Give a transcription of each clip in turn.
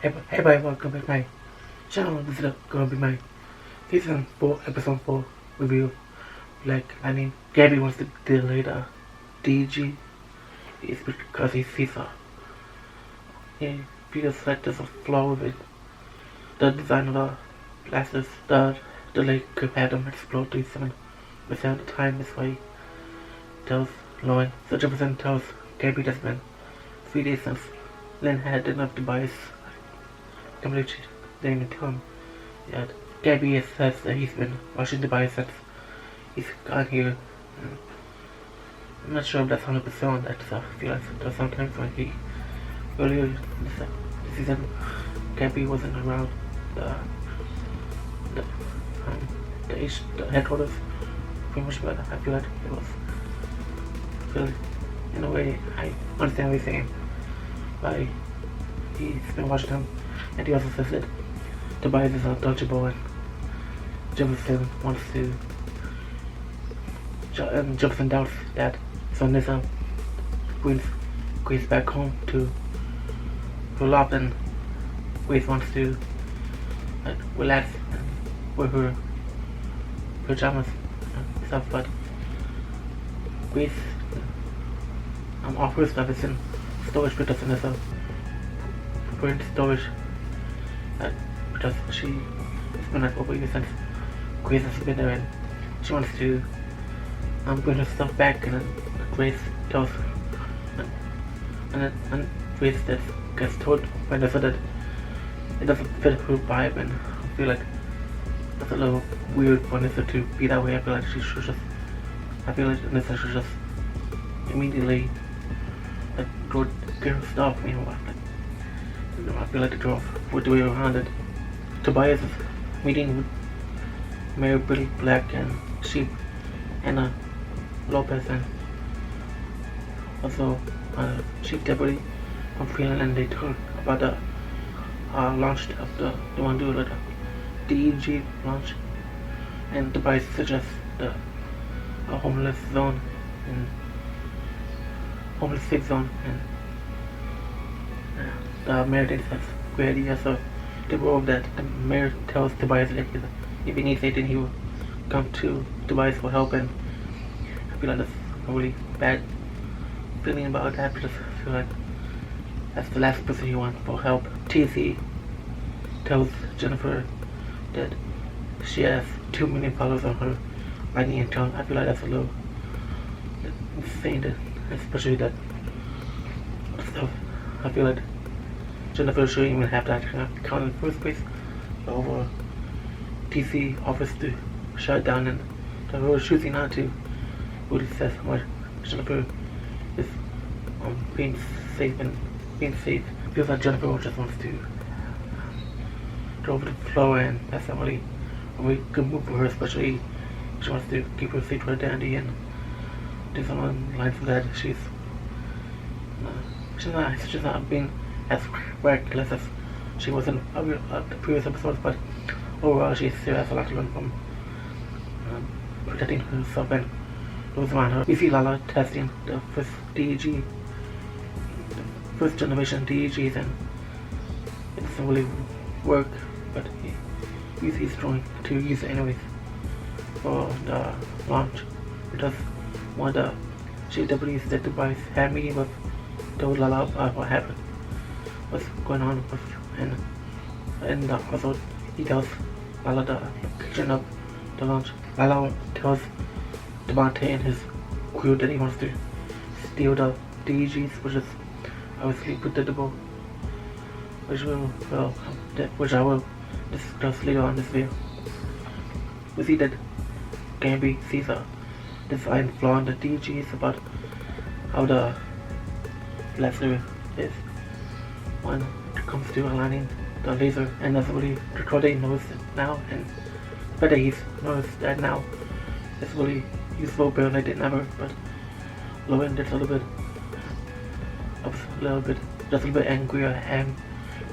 Hey everybody, welcome back to my channel. This is gonna be my season 4, episode 4 review. I mean, Gambi wants to delay the DG. It's because he sees he feels like there's a flaw with the design of the blasters. The delay could have them explode 37% of the time. That's why he tells Lauren. So Jefferson tells Gambi that's been 3 days since Lynn had enough Tobias. I can't believe she didn't even tell him yet. Gambi says that he's been watching Tobias since he's got here. I'm not sure if that's 100% on that stuff. I feel like there's sometimes when he earlier this season Gambi wasn't around the headquarters pretty much, but I feel like it was in a way I understand what he's saying. But he's been watching him, and he also says that Tobias is untouchable, and Jefferson wants to. Jefferson doubts that, so Nissa brings Grace back home to roll up, and Grace wants to relax and wear her pajamas and stuff, but Grace offers that it's in storage because Nissa put in storage because she's been like over years since Grace has been there, and she wants to bring her stuff back, and then Grace tells and Grace gets told by Nissa that it doesn't fit her vibe, and I feel like that's a little weird for Nissa to be that way. I feel like Nissa should just immediately go get her stuff. I feel like the girl would do it around it. Tobias is meeting with Mayor Billy Black and Sheep Anna Lopez, and also Chief Deputy from Freeland, and they talk about the launch of they want to do the DEG launch, and Tobias suggests the homeless zone and homeless safe zone, and the mayor thinks that's a great idea. So they go over that. The mayor tells Tobias that if he needs anything, he will come to Tobias for help, and I feel like that's a really bad feeling about that, because I feel like that's the last person you want for help. TC tells Jennifer that she has 2 million followers on her lightning account. I feel like that's a little insane, especially that stuff. I feel like Jennifer shouldn't even have that account in the first place. Over TC offers to shut it down, and they're choosing not to. Really says how much Jennifer is being safe and being safe. Feels like Jennifer just wants to go over the floor, and that's a really good move for her, especially she wants to keep her safe for her dandy, and there's someone line from that she's not being as reckless as she was in the previous episodes, but overall she still has a lot to learn from protecting herself and those around her. We see Lala testing the first DEG, the first generation DEGs, and it doesn't really work, but he's trying to use it anyways for the launch, because one of the chief deputies that Tobias had meeting with told Lala what happened, what's going on with, and also he tells Lala the location of the launch. Lala tells Devontae and his crew that he wants to steal the DEGs, which is obviously predictable, which I will discuss later on this video. We see that Gambi sees a design flaw in the DEGs about how the blaster is when it comes to aligning the laser, and that's really Dakota knows it now, and better he's noticed that now. It's really useful, but I did never. But Lauren gets just a little bit angry or ham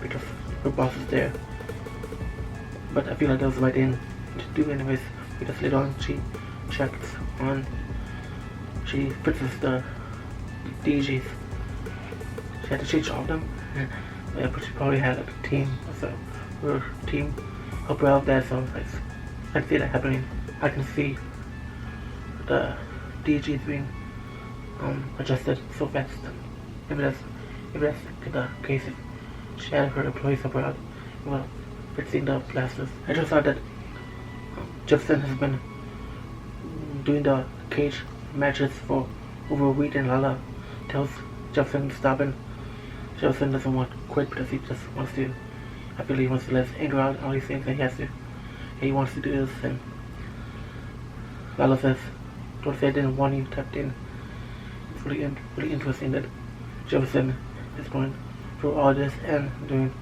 because her boss is there. But I feel like that was the right thing to do anyways, because later on she fixes the DGs. She had to change all of them, Yeah, but she probably had a team, so her team help her out there, so I can see that happening. I can see the DGs being adjusted so fast. If that's the case, if she had her employees help her out, well, fixing the blasters. I just thought that Jefferson has been doing the cage matches for over a week, and Lala tells Jefferson to stop, and Jefferson doesn't want to quit because he just wants to. I feel he wants to let his anger out, all these things that he has to. He wants to do this, and Lala says, "Don't say I didn't want you tapped in." It's really interesting that Jefferson is going through all this and doing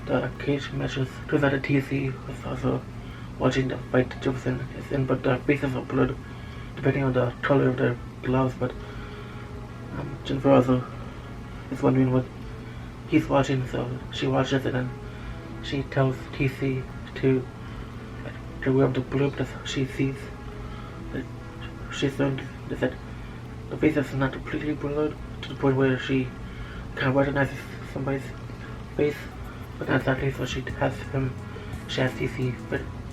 the cage matches. Turns out the TC was also watching the fight Jefferson is in, but the faces are blurred depending on the color of their gloves. But Jennifer also is wondering what he's watching, so she watches it and she tells TC to get aware of the blur because she sees that she's learned that the face is not completely blurred to the point where she kind of recognizes somebody's face, but not exactly. So she has TC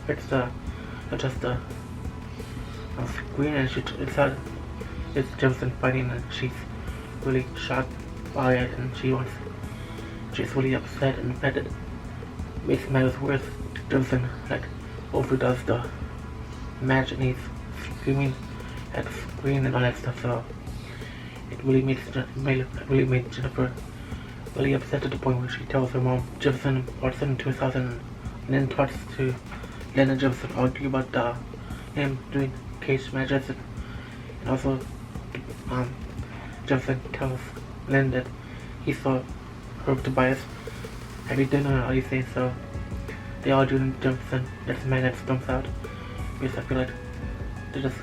fits the adjust the screen, and it's Jefferson fighting, and she's really shocked by it, and she's really upset, and that it makes matters worse. Jefferson overdoes the match, and he's screaming at the screen and all that stuff, so it really made Jennifer really upset to the point where she tells her mom. Jefferson watched it in 2000 and then talks to Len and Jefferson argue about him doing cage matches, and also Jefferson tells Len that he saw her with Tobias having dinner and all these things, so they all do, and Jefferson gets mad and storms out because I feel like they just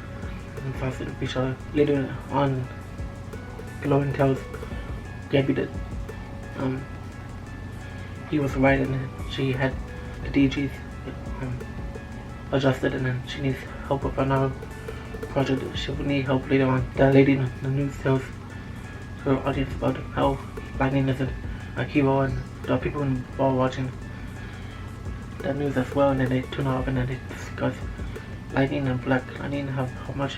insulted each other. Later on, Lauren tells Gambi that he was right and she had the DGs adjusted, and then she needs help with another project. She will need help later on. The lady in the news tells her audience about how Lightning isn't a hero, and the people involved watching that news as well, and then they tune off and then they discuss Lightning and Black Lightning, how much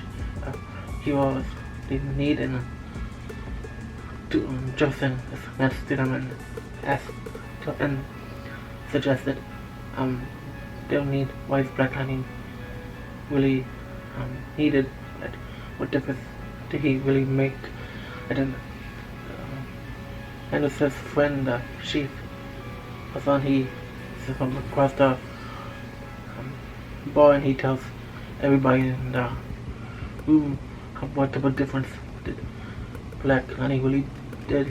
heroes they need, and Jefferson is next to them and asked and suggested they don't need, why is Black Lightning really needed, like, what difference did he really make? And then Anderson's friend, the chief, was on, he from across the bar, and he tells everybody in the room what type of difference did Black Lightning really did.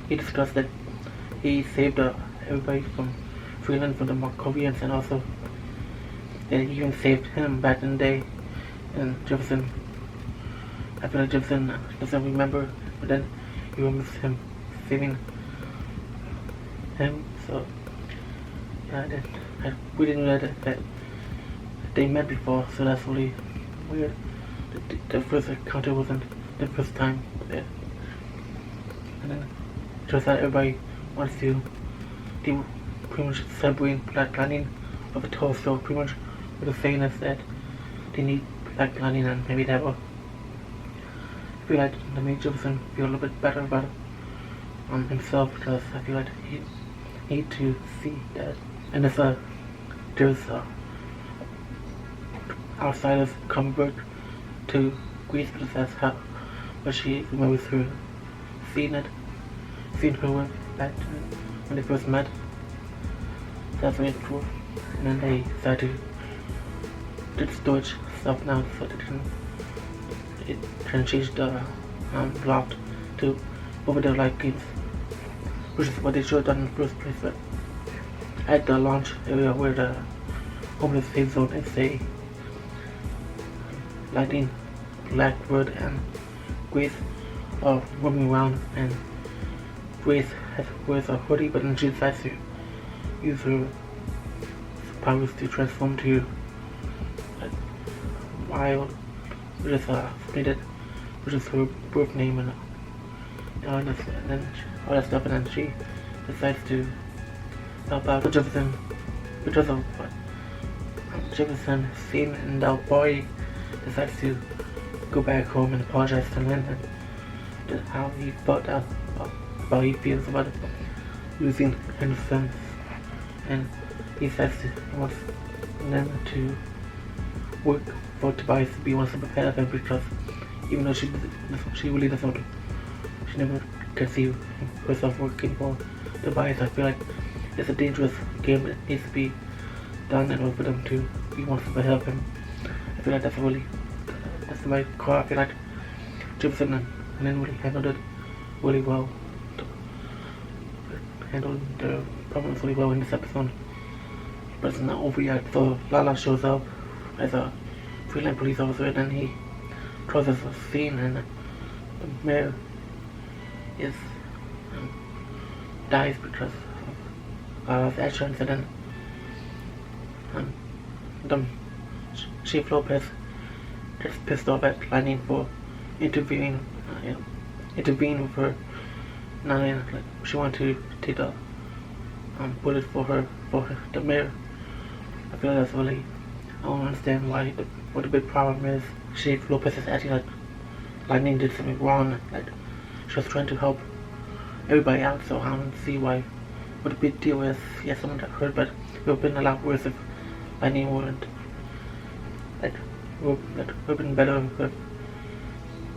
He discussed that he saved everybody from Freeland, from the Markovians, and also that he even saved him back in the day. And Jefferson, I feel like Jefferson doesn't remember, but then he remembers him saving him. So yeah, we didn't know that they met before, so that's really weird. The first encounter wasn't the first time there. And then just that everybody wants to pretty much celebrate Black Lightning of a toast, so pretty much what they're saying is that they need Black Lightning, and maybe that will feel like to make Jefferson feel a little bit better about himself, because I feel like he need to see that. And if there's outsiders convert to Greece, because that's how what she remembers her seeing her with back when they first met. That's very cool. And then they decided to storage stuff now, so they can change the block to over their light games, which is what they should have done in the first place. But at the launch area where the homeless safe zone is, a Lightning, Blackbird, and Grace are roaming around, and Grace wears a hoodie, but then she decides to use her powers to transform to Wild, which is Splendid, which is her birth name, and all that stuff, and then she decides to help out Jefferson because of what Jefferson seen, and the boy decides to go back home and apologize to Lynn and how he felt about how he feels about losing Henderson, and he says he wants Lynn to work for Tobias. He wants to prepare him because even though she really doesn't want to, she never can see herself working for Tobias. I feel like it's a dangerous game that needs to be done in order for them to. He wants to help him. I feel like that's the right call. I feel like Jefferson and Lynn really handled it really well. Handled the problems really well in this episode. But it's not over yet. So Lala shows up as a Freeland police officer, and then he crosses a scene, and the mayor is dies because of Lala's actions, and then Chief Lopez gets pissed off at Lightning for intervening with her. Now, like, she wanted to take the bullet for the mayor. I feel like that's really, I don't understand what the big problem is. Chief Lopez is acting like Lightning did something wrong, like she was trying to help everybody out, so I don't see what the big deal is. Yes, someone got hurt, but it would have been a lot worse if Lightning wouldn't. It would have been better if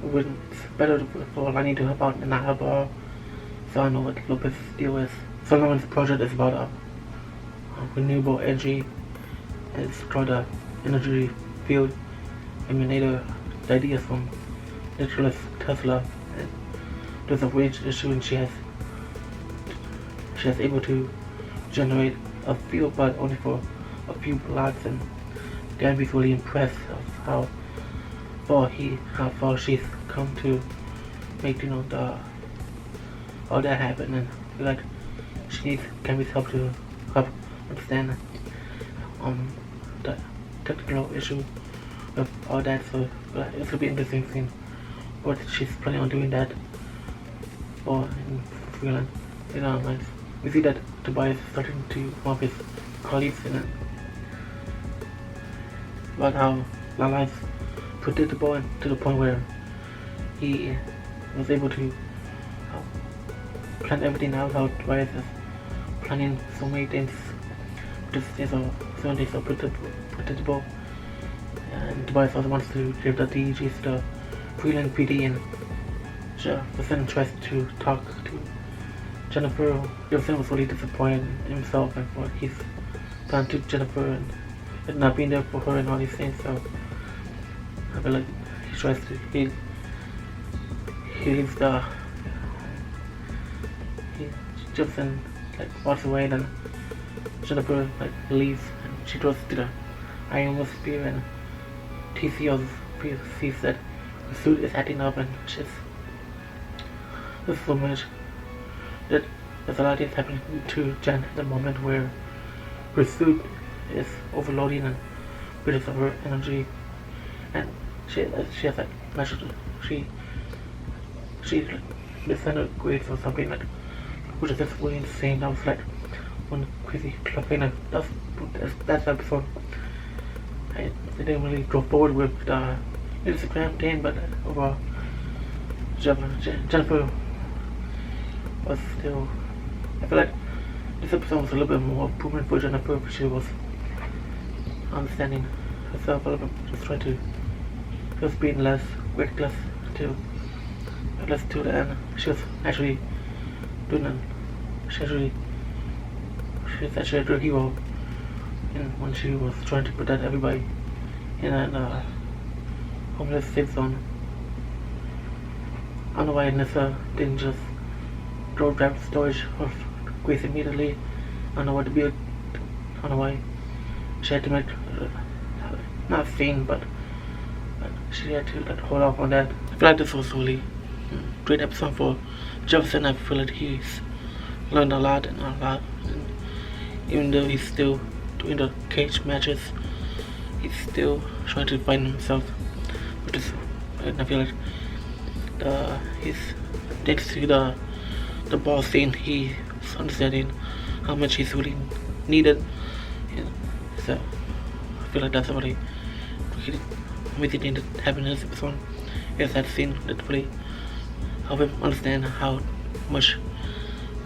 it's better for Lightning to help out and not help her. So I know what Lopez's deal is. Solomon's project is about a renewable energy. It's called a energy field emanator. The idea is from Nikola Tesla. And there's a wage issue, and she has able to generate a field, but only for a few blocks. And Gambi's really impressed of how far she's come to make all that happen, and I feel like she needs Gambi's help to help understand the technical issue of all that. So it's gonna be interesting seeing what she's planning on doing that for in Freeland. Nice. We see that Tobias is starting to one of his colleagues in it about how Lala is predictable, and to the point where he was able to plan everything out, how Tobias is planning so many things. They're so predictable. And Tobias also wants to give the DEGs to Freeland PD, and Jefferson tries to talk to Jennifer. Jefferson was really disappointed in himself and what he's done to Jennifer and not being there for her and all these things. So I feel like he tries to Jefferson like walks away, then Jennifer like leaves, and she goes to the Iron Spear, and TCO sees that the suit is acting up, and there's so much that there's a lot of things happening to Jen at the moment where her suit is overloading and because of her energy, and she has like she disintegrates or something, like, which is just really insane. That was like one crazy clubpain. That's episode. They didn't really go forward with the Instagram thing, but overall Jennifer was still, I feel like this episode was a little bit more improvement for Jennifer. She was understanding herself a little bit, just trying to just being less reckless to the end. She was actually doing she's actually a good hero when she was trying to protect everybody in a homeless safe zone. I don't know why Nessa didn't just go grab the storage of Grace immediately. I don't know what to be. I don't know why she had to make not a scene, but she had to hold off on that. I feel like this was really great episode for Jefferson. I feel like he's learned a lot. And even though he's still doing the cage matches, he's still trying to find himself. And I feel like he's thanks to the ball scene, he understanding how much he's really needed. Yeah. So I feel like that's a really amazing thing that happened in this episode. Is that scene that really help him understand how much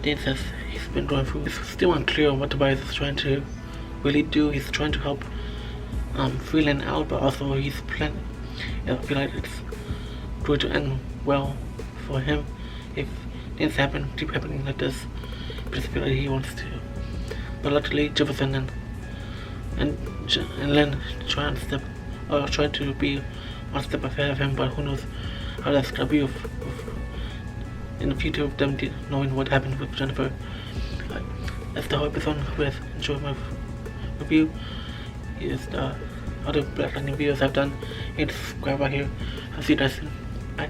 the incest he's been going through. It's still unclear what Tobias is trying to really do. He's trying to help Freeland out, but also he's planning. I feel like it's going to end well for him if things keep happening like this. But I feel like he wants to. But luckily, Jefferson and Len try to be one step ahead of him. But who knows how that's gonna be in the future of them knowing what happened with Jennifer. That's the whole episode. Hope you enjoyed my review. Here's the other Black Lightning videos I've done. Hit subscribe right here. I'll see you guys soon. Bye.